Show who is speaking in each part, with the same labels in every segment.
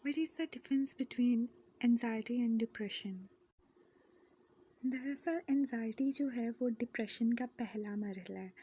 Speaker 1: What is the difference between anxiety and depression? दरअसल anxiety जो है वो डिप्रेशन का पहला मरहला है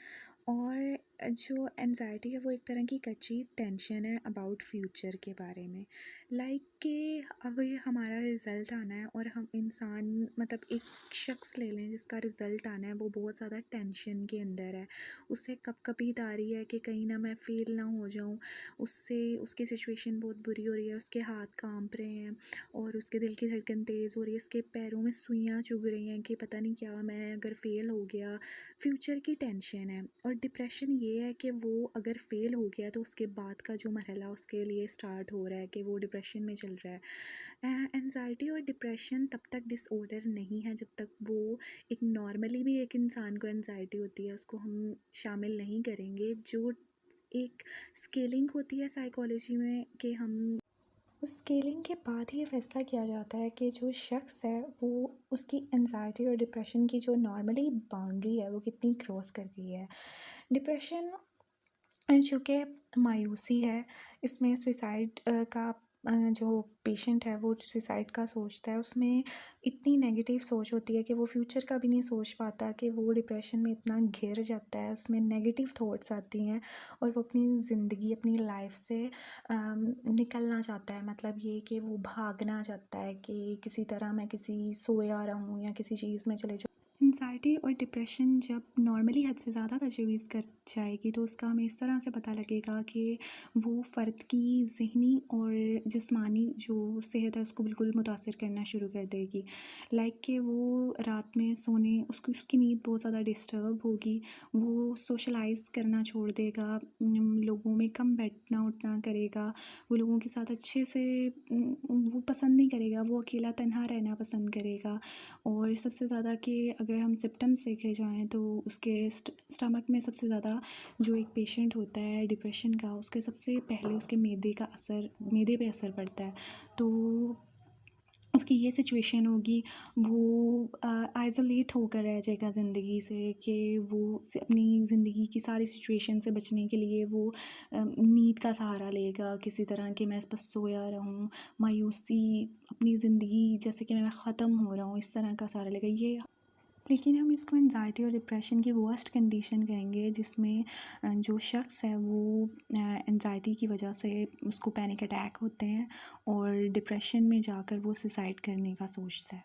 Speaker 1: और जो एनजाइटी है वो एक तरह की कच्ची टेंशन है अबाउट फ्यूचर के बारे में। लाइक कि अब ये हमारा रिज़ल्ट आना है और हम इंसान मतलब एक शख्स ले लें जिसका रिज़ल्ट आना है, वो बहुत ज़्यादा टेंशन के अंदर है। उसे कँपकँपी है कि कहीं ना मैं फ़ेल ना हो जाऊँ। उससे उसकी सिचुएशन बहुत बुरी हो रही है, उसके हाथ काँप रहे हैं और उसके दिल की धड़कन तेज़ हो रही है, उसके पैरों में सुइयाँ चुभ रही हैं कि पता नहीं क्या, मैं अगर फ़ेल हो गया, फ्यूचर की टेंशन है। और डिप्रेशन ये है कि वो अगर फ़ेल हो गया तो उसके बाद का जो मरहला उसके लिए स्टार्ट हो रहा है कि वो डिप्रेशन में चल रहा है। एनजाइटी और डिप्रेशन तब तक डिसऑर्डर नहीं है जब तक वो एक नॉर्मली भी एक इंसान को एनजाइटी होती है, उसको हम शामिल नहीं करेंगे। जो एक स्केलिंग होती है साइकोलॉजी में कि हम उस स्केलिंग के बाद ही ये फैसला किया जाता है कि जो शख्स है वो उसकी एनजाइटी और डिप्रेशन की जो नॉर्मली बाउंड्री है वो कितनी क्रॉस कर गई है। डिप्रेशन जो कि मायूसी है, इसमें सुसाइड का जो पेशेंट है वो सुसाइड का सोचता है, उसमें इतनी नेगेटिव सोच होती है कि वो फ्यूचर का भी नहीं सोच पाता, कि वो डिप्रेशन में इतना घिर जाता है, उसमें नेगेटिव थॉट्स आती हैं और वो अपनी ज़िंदगी अपनी लाइफ से निकलना चाहता है। मतलब ये कि वो भागना चाहता है कि किसी तरह मैं किसी सोया रहूँ या किसी चीज़ में चले जाऊँ। एंजाइटी और डिप्रेशन जब नॉर्मली हद से ज़्यादा तजवीज़ कर जाएगी तो उसका हमें इस तरह से पता लगेगा कि वो फ़र्द की ज़हनी और जिस्मानी जो सेहत है उसको बिल्कुल मुतासर करना शुरू कर देगी। लाइक कि वो रात में सोने उसकी नींद बहुत ज़्यादा डिस्टर्ब होगी, वो सोशलाइज़ करना छोड़ देगा, लोगों में कम बैठना उठना करेगा, वो लोगों के साथ अच्छे से वो पसंद नहीं करेगा, वो अकेला तन्हा रहना पसंद करेगा। और सबसे ज़्यादा कि अगर हम सिम्पटम्स देखे जाएँ तो उसके स्टमक में सबसे ज़्यादा जो एक पेशेंट होता है डिप्रेशन का, उसके सबसे पहले उसके मैदे पे असर पड़ता है। तो उसकी ये सिचुएशन होगी, वो आइसोलेट होकर रह जाएगा ज़िंदगी से, कि वो अपनी ज़िंदगी की सारी सिचुएशन से बचने के लिए वो नींद का सहारा लेगा किसी तरह, कि मैं बस सोया रहूँ, मायूसी, अपनी ज़िंदगी जैसे कि मैं ख़त्म हो रहा हूँ, इस तरह का सहारा लेगा ये। लेकिन हम इसको एंजाइटी और डिप्रेशन की वर्स्ट कंडीशन कहेंगे, जिसमें जो शख्स है वो एंजाइटी की वजह से उसको पैनिक अटैक होते हैं और डिप्रेशन में जाकर वो सुसाइड करने का सोचता है।